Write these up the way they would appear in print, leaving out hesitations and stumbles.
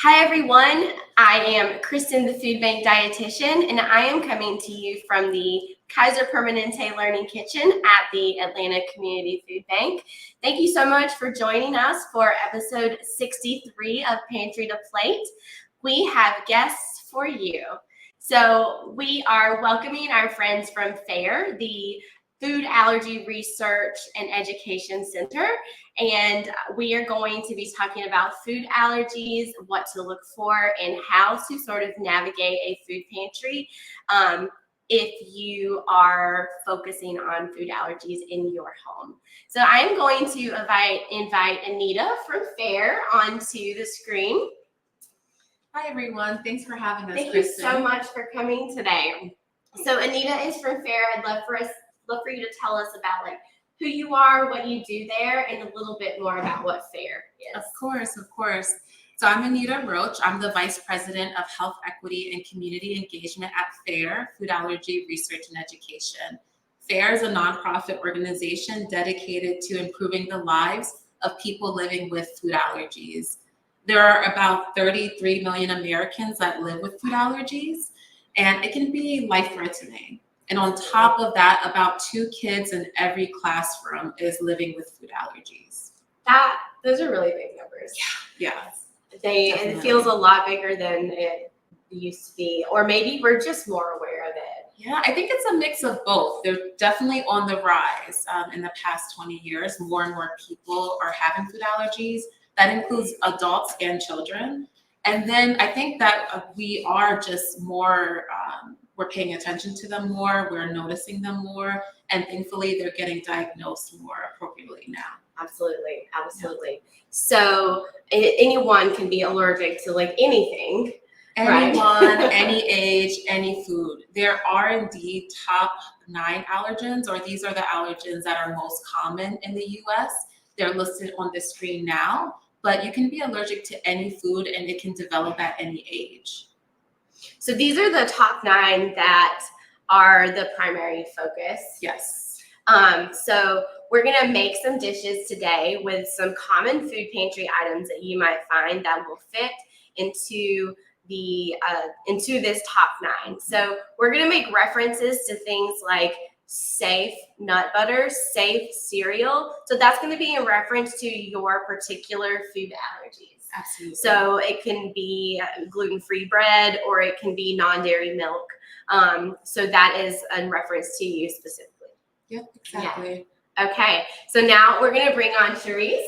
Hi everyone, I am Kristen, the Food Bank Dietitian, and I am coming to you from the Kaiser Permanente Learning Kitchen at the Atlanta Community Food Bank. Thank you so much for joining us for episode 63 of Pantry to Plate. We have guests for you. So we are welcoming our friends from FAIR, the Food Allergy Research and Education Center, and we are going to be talking about food allergies, what to look for, and how to sort of navigate a food pantry if you are focusing on food allergies in your home. So I'm going to invite Anita from FAIR onto the screen. Hi everyone, thanks for having us. Thank you so much for coming today. So Anita is from FAIR. I'd love for you to tell us about who you are, what you do there, and a little bit more about what FAIR is. Of course. So I'm Anita Roach. I'm the Vice President of Health Equity and Community Engagement at FAIR, Food Allergy Research and Education. FAIR is a nonprofit organization dedicated to improving the lives of people living with food allergies. There are about 33 million Americans that live with food allergies, and it can be life-threatening. And on top of that, about 2 kids in every classroom is living with food allergies. Those are really big numbers. Yeah. It feels a lot bigger than it used to be, or maybe we're just more aware of it. Yeah, I think it's a mix of both. They're definitely on the rise. In the past 20 years, more and more people are having food allergies. That includes adults and children. And then I think that we are just more, we're paying attention to them more, we're noticing them more, and thankfully they're getting diagnosed more appropriately now. Absolutely. Yeah. So anyone can be allergic to anything. Anyone, right? Any age, any food. There are indeed top 9 allergens, or these are the allergens that are most common in the US. They're listed on the screen now, but you can be allergic to any food and it can develop at any age. So these are the top 9 that are the primary focus. Yes. So we're gonna make some dishes today with some common food pantry items that you might find that will fit into this top 9. So we're gonna make references to things like safe nut butter, safe cereal. So that's going to be in reference to your particular food allergies. Absolutely. So it can be gluten-free bread, or it can be non-dairy milk. So that is in reference to you specifically. Yep, exactly. Yeah. Okay, so now we're going to bring on Sharice.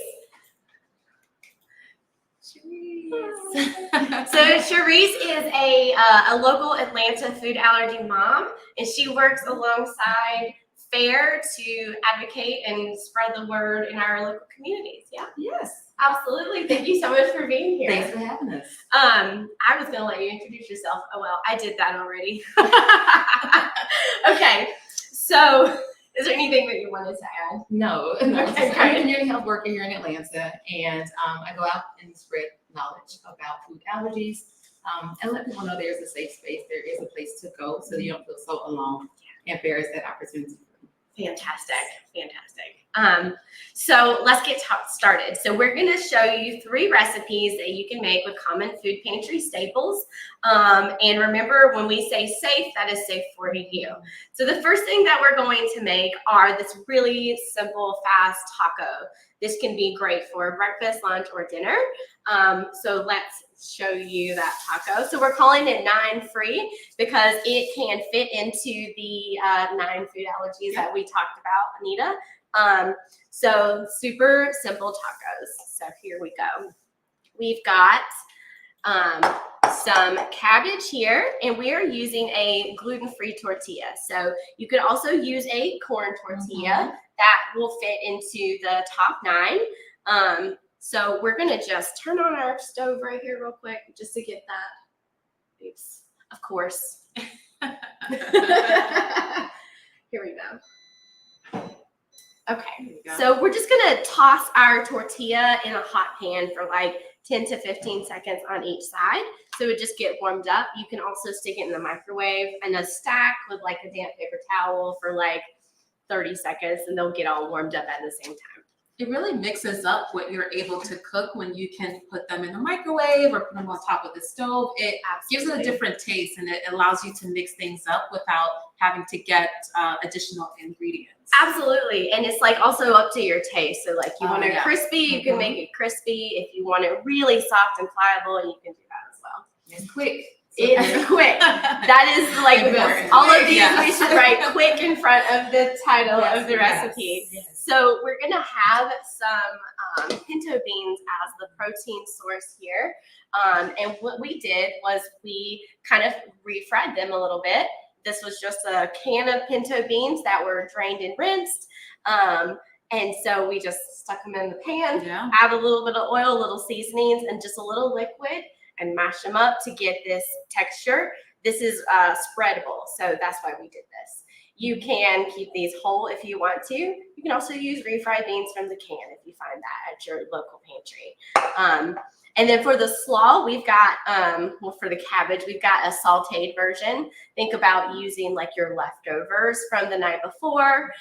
So Sharice is a local Atlanta food allergy mom, and she works alongside FAIR to advocate and spread the word in our local communities. Yeah. Yes. Absolutely. Thank you so much for being here. Thanks for having us. I was gonna let you introduce yourself. Oh well, I did that already. Okay. So is there anything that you wanted to add? No. Okay, I'm a community health worker here in Atlanta, and I go out and spread knowledge about food allergies and let people know there's a safe space. There is a place to go so you don't feel so alone, and FAIR is that opportunity. Fantastic. So let's get started. So we're going to show you 3 recipes that you can make with common food pantry staples. And remember, when we say safe, that is safe for you. So the first thing that we're going to make are this really simple, fast taco. This can be great for breakfast, lunch, or dinner. So let's show you that taco. So we're calling it 9 free because it can fit into the 9 food allergies that we talked about, Anita. So super simple tacos. So here we go. We've got some cabbage here, and we are using a gluten-free tortilla. So you could also use a corn tortilla that will fit into the top 9. So we're gonna just turn on our stove right here real quick just to get that. Oops, of course. Here we go. Okay, so we're just gonna toss our tortilla in a hot pan for 10 to 15 seconds on each side. So it would just get warmed up. You can also stick it in the microwave and a stack with a damp paper towel for 30 seconds, and they'll get all warmed up at the same time. It really mixes up what you're able to cook when you can put them in the microwave or put them on top of the stove. It gives it a different taste, and it allows you to mix things up without having to get additional ingredients. Absolutely. And it's like also up to your taste. So like you want it Yeah. crispy, you can make it crispy. If you want it really soft and pliable, you can do that as well. It's quick. It's quick. That is like Important. all of these, Yes. we should write quick in front of the title Yes, of the recipe. yes. So we're gonna have some pinto beans as the protein source here. And what we did was we kind of refried them a little bit. This was just a can of pinto beans that were drained and rinsed. And so we just stuck them in the pan, Yeah. add a little bit of oil, little seasonings, and just a little liquid, and mash them up to get this texture. This is spreadable, so that's why we did this. You can keep these whole if you want to. You can also use refried beans from the can if you find that at your local pantry. And then for the slaw, we've got, well, for the cabbage, we've got a sauteed version. Think about using like your leftovers from the night before,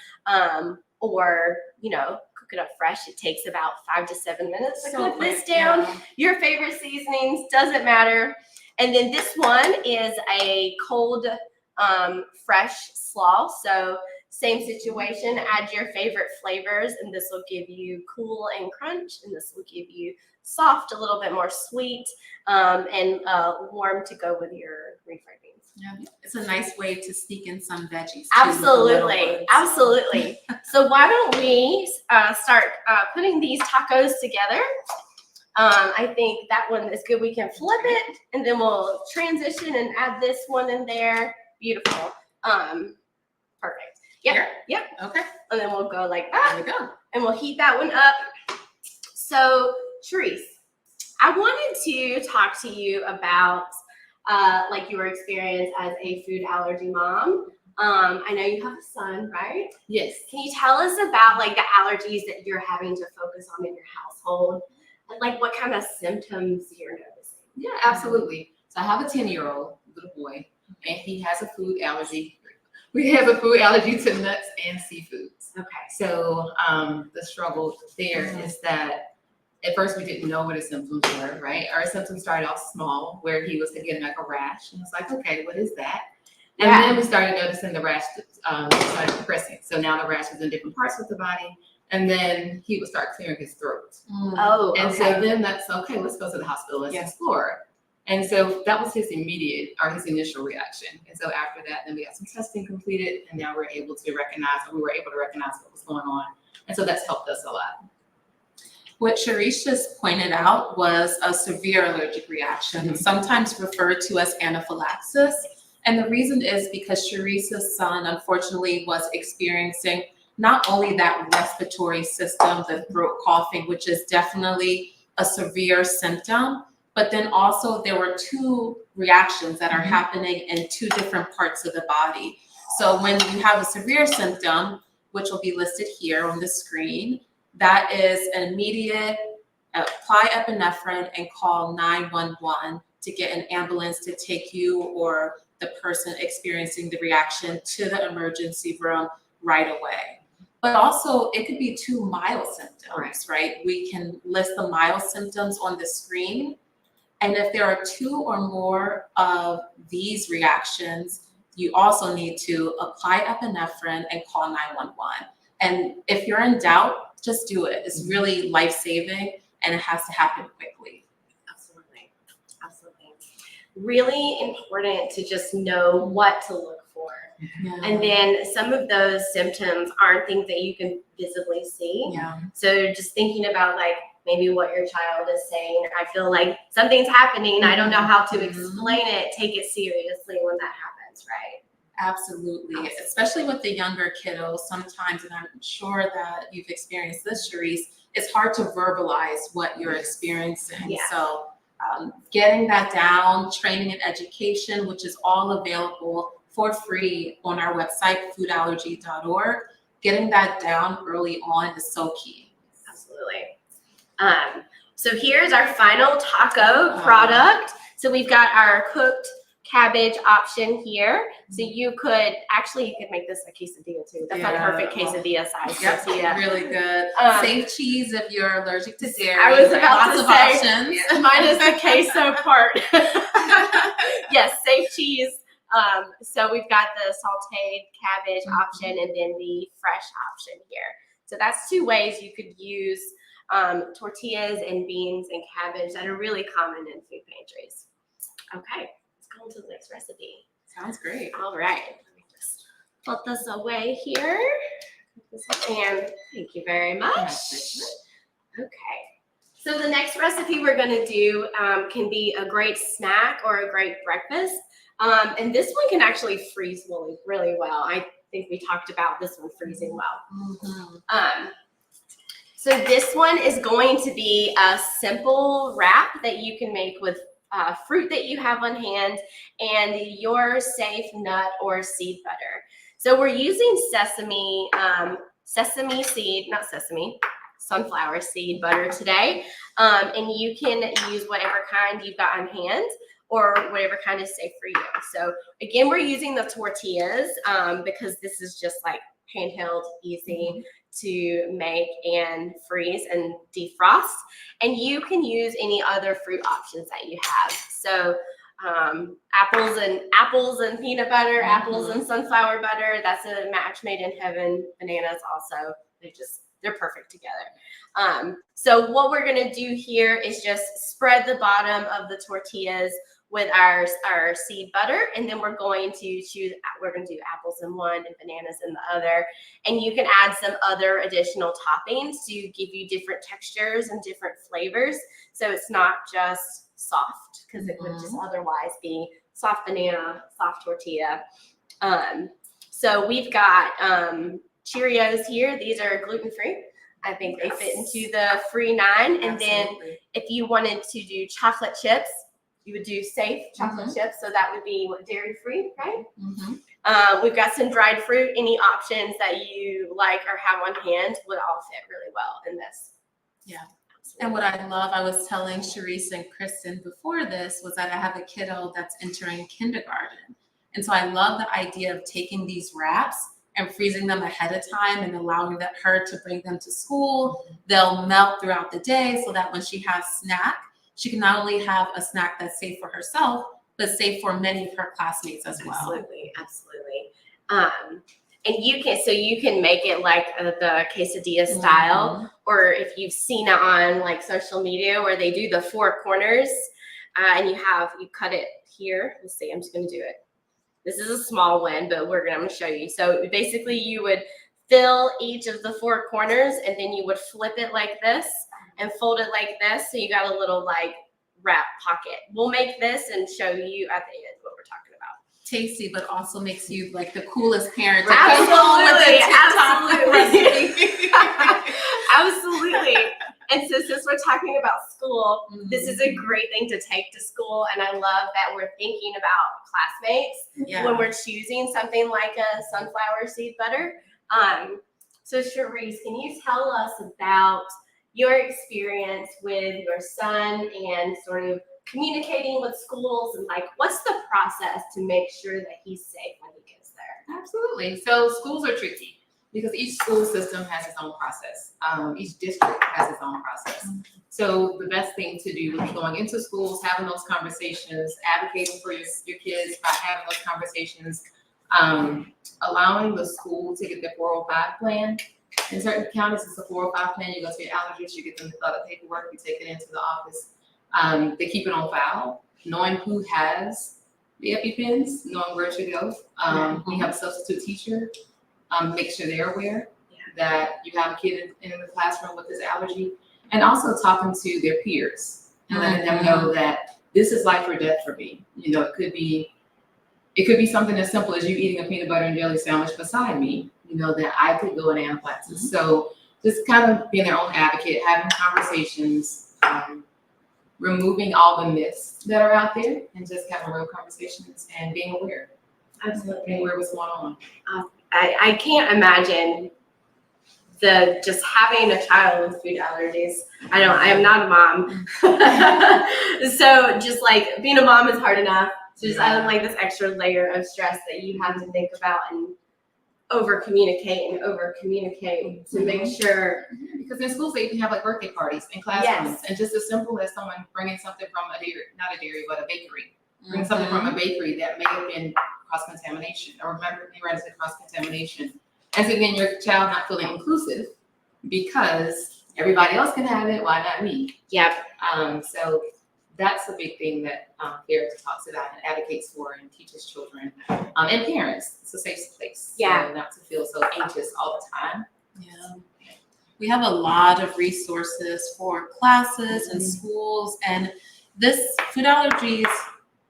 or, you know, cook it up fresh. It takes about 5 to 7 minutes to cook this down. Yeah. Your favorite seasonings, doesn't matter. And then this one is a cold, fresh slaw. So same situation, add your favorite flavors, and this will give you cool and crunch, and this will give you soft, a little bit more sweet, and warm to go with your refried beans. Yeah. It's a nice way to sneak in some veggies. Absolutely, absolutely. So why don't we start putting these tacos together? I think that one is good. We can flip it, and then we'll transition and add this one in there. Beautiful. Perfect. Yep. Yep. Okay. And then we'll go like There that, we go. and we'll heat that one up. So, Sharice, I wanted to talk to you about like your experience as a food allergy mom. I know you have a son, right? Yes. Can you tell us about like the allergies that you're having to focus on in your household? And like what kind of symptoms you're noticing? Yeah, absolutely. So I have a 10-year-old little boy, and he has a food allergy. We have a food allergy to nuts and seafoods. Okay. So the struggle there is that at first we didn't know what his symptoms were, right? Our symptoms started off small, where he was getting like a rash, and it's like, okay, what is that? And then we started noticing the rash started progressing. So now the rash is in different parts of the body, and then he would start clearing his throat. Oh, And okay. so then that's okay, let's go to the hospital, let's Yes. explore. And so that was his his initial reaction. And so after that, then we got some testing completed, and now we were able to recognize what was going on. And so that's helped us a lot. What Sharice just pointed out was a severe allergic reaction, sometimes referred to as anaphylaxis. And the reason is because Sharice's son, unfortunately, was experiencing not only that respiratory system, the throat coughing, which is definitely a severe symptom, but then also there were 2 reactions that are happening in 2 different parts of the body. So when you have a severe symptom, which will be listed here on the screen, that is an immediate apply epinephrine and call 911 to get an ambulance to take you or the person experiencing the reaction to the emergency room right away. But also it could be 2 mild symptoms, right? We can list the mild symptoms on the screen. And if there are 2 or more of these reactions, you also need to apply epinephrine and call 911. And if you're in doubt, just do it. It's really life-saving, and it has to happen quickly. Absolutely. Absolutely. Really important to just know what to look for. Yeah. And then some of those symptoms aren't things that you can visibly see. Yeah. So just thinking about like maybe what your child is saying, I feel like something's happening, I don't know how to explain it, take it seriously when that happens, right? Absolutely. Especially with the younger kiddos, sometimes, and I'm sure that you've experienced this, Sharice, it's hard to verbalize what you're experiencing. Yeah. So getting that down, training and education, which is all available for free on our website, foodallergy.org, getting that down early on is so key. Absolutely. So here's our final taco product. So we've got our cooked cabbage option here. So you could make this a quesadilla too. That's a perfect quesadilla size tortilla. Really good. Safe cheese if you're allergic to dairy. I was about Lots to of say, options. minus the queso part. Yes, safe cheese. So we've got the sauteed cabbage option and then the fresh option here. So that's 2 ways you could use tortillas and beans and cabbage that are really common in food pantries. Okay, let's go on to the next recipe. Sounds great. All right, let me just put this away here. And thank you very much. Okay, so the next recipe we're going to do can be a great snack or a great breakfast. And this one can actually freeze really well. I think we talked about this one freezing well. So this one is going to be a simple wrap that you can make with fruit that you have on hand and your safe nut or seed butter. So we're using sunflower seed butter today. And you can use whatever kind you've got on hand or whatever kind is safe for you. So again, we're using the tortillas because this is just like handheld, easy to make and freeze and defrost. And you can use any other fruit options that you have. So apples and peanut butter, apples and sunflower butter, that's a match made in heaven. Bananas also, they're perfect together. So what we're gonna do here is just spread the bottom of the tortillas with our seed butter, and then we're going to do apples in one and bananas in the other. And you can add some other additional toppings to give you different textures and different flavors. So it's not just soft, because it would just otherwise be soft banana, soft tortilla. So we've got Cheerios here. These are gluten-free. I think they fit into the free 9. And then if you wanted to do chocolate chips, you would do safe chocolate chips. So that would be dairy-free, right? We've got some dried fruit. Any options that you like or have on hand would all fit really well in this. Yeah. And what I love, I was telling Sharice and Kristen before this, was that I have a kiddo that's entering kindergarten. And so I love the idea of taking these wraps and freezing them ahead of time and allowing her to bring them to school. They'll melt throughout the day so that when she has snack, she can not only have a snack that's safe for herself, but safe for many of her classmates as well. Absolutely. And you can make it like the quesadilla style, or if you've seen it on like social media where they do the 4 corners, and you cut it here. Let's see, I'm just gonna do it. This is a small one, but I'm gonna show you. So basically you would fill each of the 4 corners, and then you would flip it like this and fold it like this. So you got a little like wrap pocket. We'll make this and show you at the end what we're talking about. Tasty, but also makes you like the coolest parent. Absolutely. Absolutely. And so since we're talking about school, this is a great thing to take to school. And I love that we're thinking about classmates when we're choosing something like a sunflower seed butter. So Sharice, can you tell us about your experience with your son and sort of communicating with schools, and like what's the process to make sure that he's safe when he gets there? Absolutely. So schools are tricky because each school system has its own process. Each district has its own process. So the best thing to do is going into schools, having those conversations, advocating for your kids by having those conversations, allowing the school to get their 405 plan. In certain counties, it's a 405 plan. You go to your allergist, you get them to fill out the paperwork, you take it into the office. They keep it on file, knowing who has the EpiPens, knowing where to go. We have a substitute teacher, make sure they're aware that you have a kid in the classroom with this allergy, and also talking to their peers and letting them know that this is life or death for me. You know, it could be something as simple as you eating a peanut butter and jelly sandwich beside me, you know, that I could go in anaphylaxis. So just kind of being their own advocate, having conversations, removing all the myths that are out there, and just having real conversations and being aware. Absolutely. Being aware of what's going on. I can't imagine just having a child with food allergies. I am not a mom. So just like being a mom is hard enough. So just adding like this extra layer of stress that you have to think about and over communicate to make sure. Because in schools they can have like birthday parties in classrooms, and just as simple as someone bringing something from a dairy, not a dairy, but a bakery, bringing something from a bakery that may have been cross contamination, or remember cross contamination, and so then your child not feeling inclusive because everybody else can have it, why not me? Yep. So that's a big thing that FAIR talks about and advocates for and teaches children and parents. It's a safe place. Yeah. So not to feel so anxious all the time. Yeah. We have a lot of resources for classes and schools, and this food allergies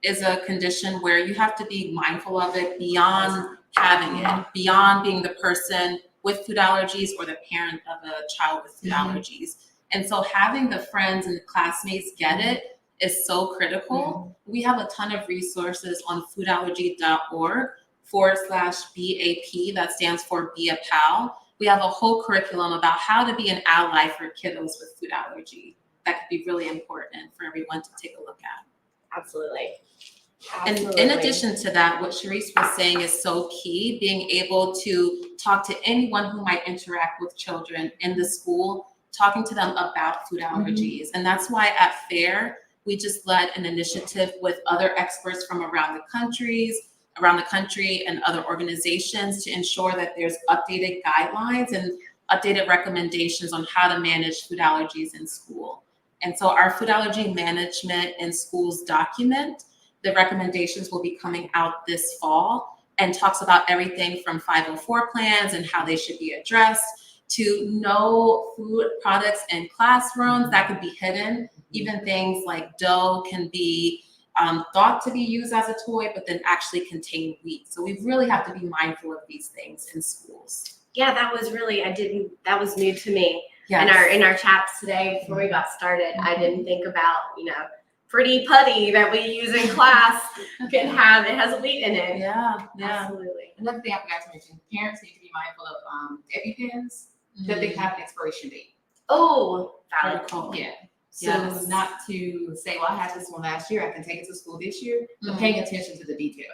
is a condition where you have to be mindful of it beyond having it, beyond being the person with food allergies or the parent of a child with food allergies. And so having the friends and the classmates get it is so critical. We have a ton of resources on foodallergy.org/BAP, that stands for Be a Pal. We have a whole curriculum about how to be an ally for kiddos with food allergy. That could be really important for everyone to take a look at. Absolutely. And in addition to that, what Sharice was saying is so key, being able to talk to anyone who might interact with children in the school, talking to them about food allergies. And that's why at FAIR, we just led an initiative with other experts from around the country and other organizations to ensure that there's updated guidelines and updated recommendations on how to manage food allergies in school. And so our food allergy management in schools document, the recommendations will be coming out this fall, and talks about everything from 504 plans and how they should be addressed, to no food products in classrooms that could be hidden. Even things like dough can be thought to be used as a toy, but then actually contain wheat. So we really have to be mindful of these things in schools. Yeah, that was really, that was new to me. Yes. In our chats today before we got started, I didn't think about, pretty putty that we use in class it has wheat in it. Yeah. Absolutely. Another thing I forgot to mention, parents need to be mindful of EpiPens, that they have an expiration date. Oh, valid. Yeah. So Yes. not to say, well, I had this one last year, I can take it to school this year, but paying attention to the detail.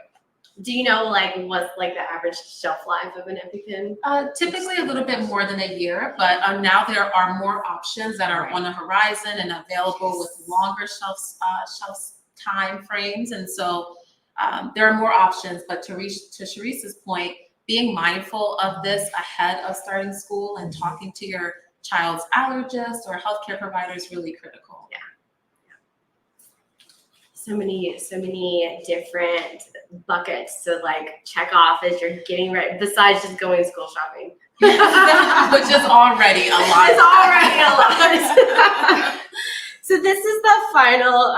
Do you know what's the average shelf life of an EpiPen? Typically a little bit more than a year, but now there are more options that are on the horizon and available with longer shelf time frames. And so there are more options, but to Sharice's point, being mindful of this ahead of starting school and talking to your child's allergist or healthcare provider is really critical. Yeah. So many different buckets to check off as you're getting ready, besides just going school shopping. Which is already a lot. It's already a lot. So this is the final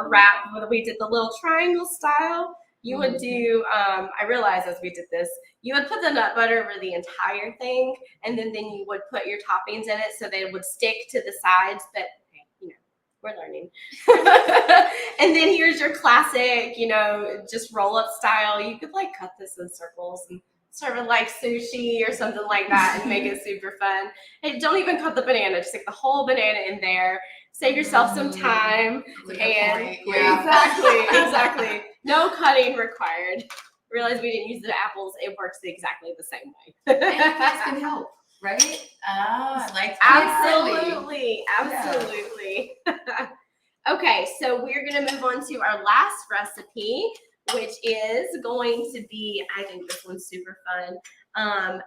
wrap. We did the little triangle style. You would do, I realized as we did this, you would put the nut butter over the entire thing, and then you would put your toppings in it so they would stick to the sides, but we're learning. And then here's your classic, just roll up style. You could cut this in circles and serve it like sushi or something like that and make it super fun. And don't even cut the banana, just stick the whole banana in there. Save yourself some time. Exactly. No cutting required. Realize we didn't use the apples. It works exactly the same way. And kids can help, right? Absolutely. Okay, so we're gonna move on to our last recipe, which is going to be, I think this one's super fun.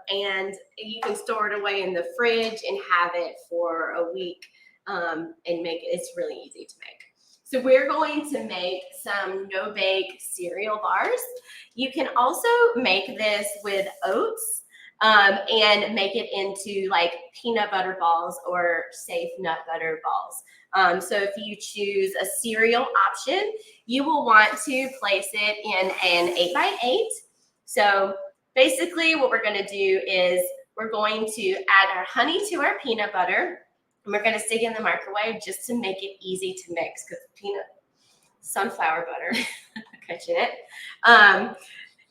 And you can store it away in the fridge and have it for a week and make it. It's really easy to make. So we're going to make some no-bake cereal bars. You can also make this with oats and make it into peanut butter balls or safe nut butter balls. So if you choose a cereal option, you will want to place it in an 8x8. So basically what we're going to do is we're going to add our honey to our peanut butter, and we're going to stick it in the microwave just to make it easy to mix, because sunflower butter, catching it.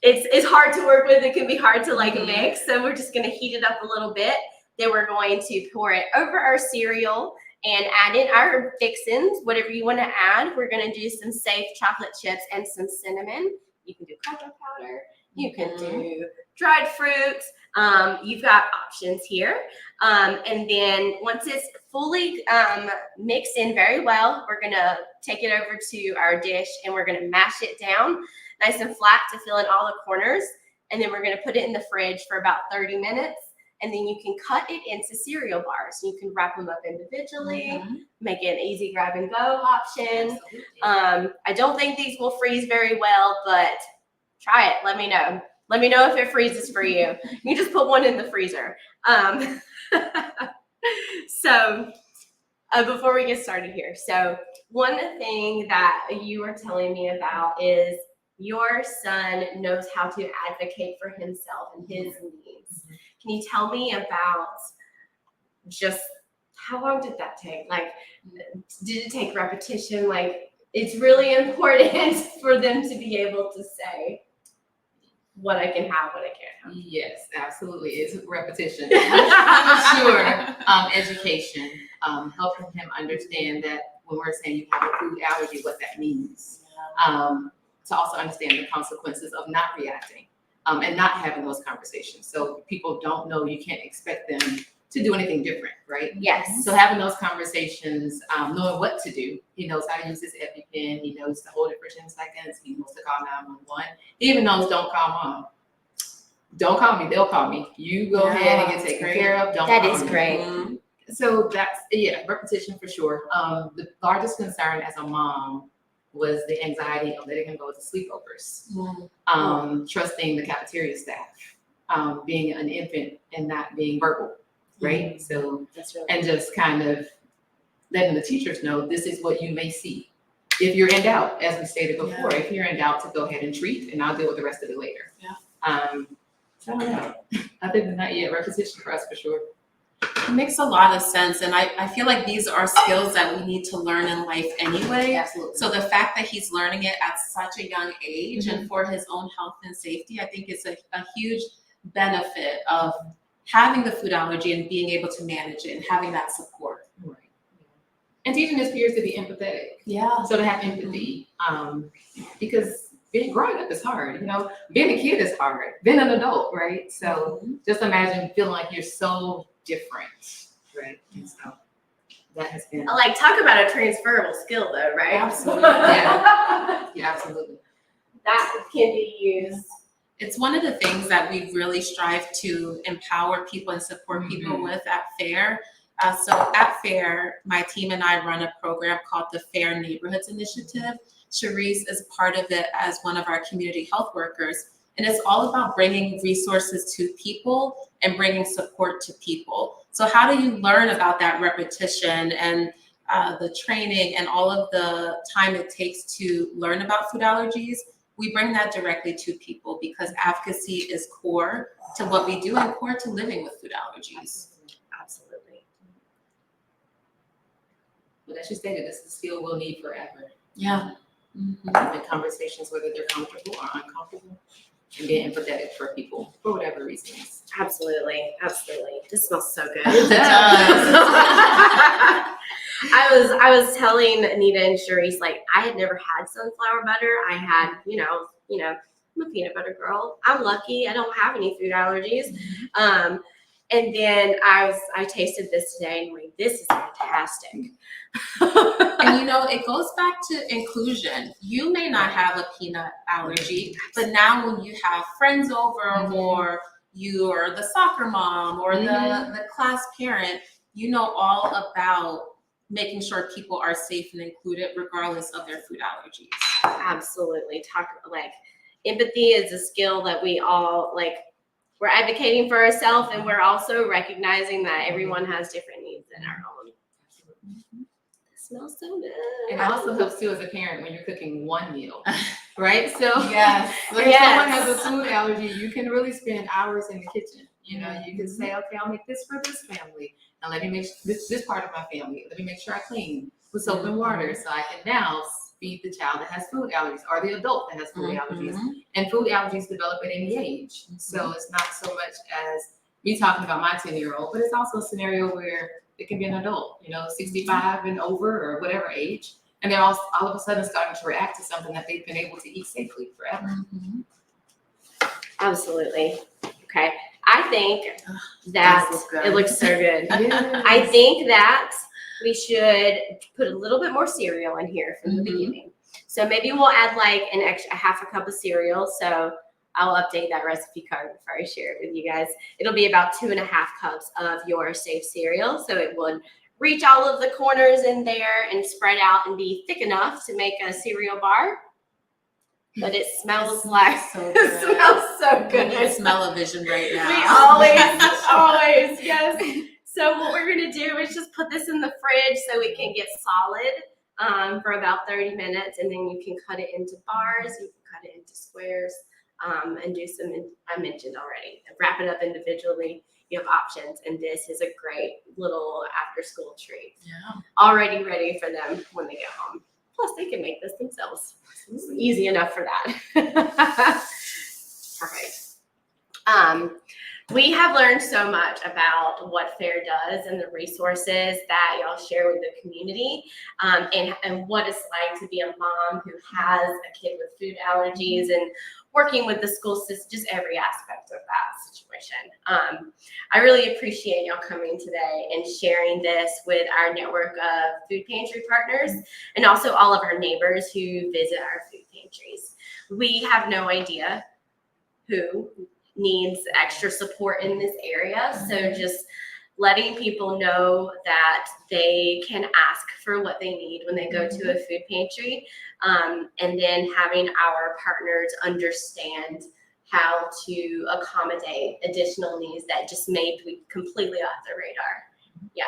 It's hard to work with. It can be hard to mix. So we're just going to heat it up a little bit. Then we're going to pour it over our cereal and add in our fixins, whatever you want to add. We're going to do some safe chocolate chips and some cinnamon. You can do cocoa powder. You can do dried fruits. You've got options here. And then once it's fully mixed in very well, we're going to take it over to our dish and we're going to mash it down nice and flat to fill in all the corners. And then we're going to put it in the fridge for about 30 minutes. And then you can cut it into cereal bars. You can wrap them up individually, make it an easy grab and go option. I don't think these will freeze very well, but try it. Let me know. Let me know if it freezes for you. You just put one in the freezer. So before we get started here, so one thing that you were telling me about is your son knows how to advocate for himself and his needs. Can you tell me about just how long did that take? Like, did it take repetition? Like, it's really important for them to be able to say what I can have, what I can't have. Yes, absolutely. It's repetition. Sure. Education, helping him understand that when we're saying you have a food allergy, what that means. To also understand the consequences of not reacting and not having those conversations. So people don't know, you can't expect them to do anything different, right? Yes. So having those conversations, knowing what to do. He knows how to use his EpiPen. He knows to hold it for 10 seconds. He knows to call 911. He even knows don't call mom. Don't call me, they'll call me. You go ahead and get taken care of. Don't That call is me. great. So that's, repetition for sure. The largest concern as a mom was the anxiety of letting him go to sleepovers, trusting the cafeteria staff, being an infant and not being verbal, right? So, That's really and just kind of letting the teachers know this is what you may see. If you're in doubt, as we stated before, if you're in doubt, to go ahead and treat, and I'll deal with the rest of it later. So I don't know. Other than that, repetition for us for sure. It makes a lot of sense. And I feel like these are skills that we need to learn in life anyway. Absolutely. So the fact that he's learning it at such a young age and for his own health and safety, I think it's a huge benefit of having the food allergy and being able to manage it and having that support. Right. And teaching his peers to be empathetic. Yeah. So to have empathy, because growing up is hard, being a kid is hard, being an adult, right? So just imagine feeling like you're so different, right? And so that has been like, talk about a transferable skill though, right? Absolutely. Yeah, absolutely. That can be used. It's one of the things that we really strive to empower people and support people with at FAIR. So at FAIR, my team and I run a program called the FAIR Neighborhoods Initiative. Sharice is part of it as one of our community health workers. And it's all about bringing resources to people and bringing support to people. So how do you learn about that repetition and the training and all of the time it takes to learn about food allergies? We bring that directly to people because advocacy is core to what we do and core to living with food allergies. Absolutely. But as you stated, this is a skill we'll need forever. Yeah. In conversations, whether they're comfortable or uncomfortable, and being empathetic for people for whatever reasons. Absolutely. Absolutely. This smells so good. It does. I was telling Anita and Sharice, like, I had never had sunflower butter. I had, I'm a peanut butter girl. I'm lucky. I don't have any food allergies. And then I tasted this today and I'm like, this is fantastic. And it goes back to inclusion. You may not have a peanut allergy, but now when you have friends over or you're the soccer mom or the class parent, all about making sure people are safe and included regardless of their food allergies. Absolutely. Empathy is a skill that we all we're advocating for ourselves, and we're also recognizing that everyone has different needs in our own. It smells so good. It also helps too as a parent when you're cooking one meal, right? So Yes. if someone has a food allergy, you can really spend hours in the kitchen. You can say, okay, I'll make this for this family, and let me make this part of my family. Let me make sure I clean with soap and water, so I can now feed the child that has food allergies or the adult that has food allergies. And food allergies develop at any age. So it's not so much as me talking about my 10-year-old, but it's also a scenario where It can be an adult, 65 and over or whatever age. And they're all of a sudden starting to react to something that they've been able to eat safely forever. Absolutely. Okay. I think that it looks so good. Yes. I think that we should put a little bit more cereal in here from the beginning. So maybe we'll add like an extra half a cup of cereal. So I'll update that recipe card before I share it with you guys. It'll be about 2.5 cups of your safe cereal. So it would reach all of the corners in there and spread out and be thick enough to make a cereal bar. But it smells like so it good. smells so good. We need smell-o-vision right now. We always, yes. So what we're gonna do is just put this in the fridge so it can get solid for about 30 minutes, and then you can cut it into bars, you can cut it into squares, and do some, I mentioned already, wrap it up individually. You have options, and this is a great little after-school treat. Yeah. Already ready for them when they get home. Plus, they can make this themselves. It's easy enough for that. Perfect. We have learned so much about what FAIR does and the resources that y'all share with the community, and what it's like to be a mom who has a kid with food allergies and working with the school system, just every aspect of that situation. I really appreciate y'all coming today and sharing this with our network of food pantry partners and also all of our neighbors who visit our food pantries. We have no idea who needs extra support in this area, so just letting people know that they can ask for what they need when they go to a food pantry, and then having our partners understand how to accommodate additional needs that just may be completely off the radar. Yeah.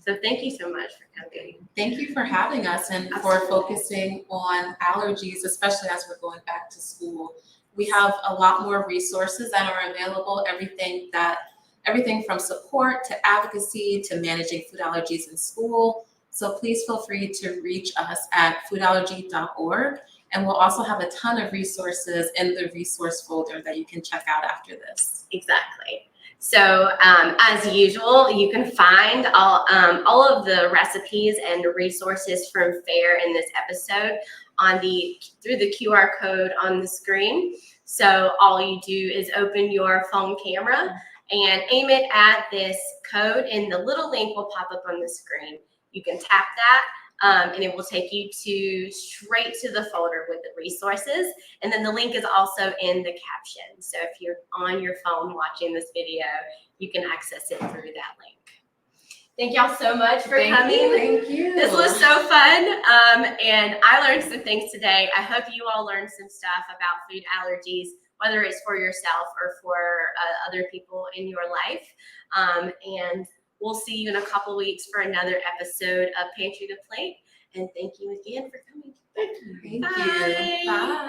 So thank you so much for coming. Thank you for having us and for focusing on allergies, especially as we're going back to school. We have a lot more resources that are available, everything from support to advocacy to managing food allergies in school. So please feel free to reach us at foodallergy.org. And we'll also have a ton of resources in the resource folder that you can check out after this. Exactly. So as usual, you can find all of the recipes and resources from FAIR in this episode through the QR code on the screen. So all you do is open your phone camera and aim it at this code, and the little link will pop up on the screen. You can tap that, and it will take you straight to the folder with the resources. And then the link is also in the caption. So if you're on your phone watching this video, you can access it through that link. Thank y'all so much for coming. Thank you. This was so fun, and I learned some things today. I hope you all learned some stuff about food allergies, whether it's for yourself or for other people in your life. And we'll see you in a couple weeks for another episode of Pantry to Plate. And thank you again for coming. Thank you. Bye.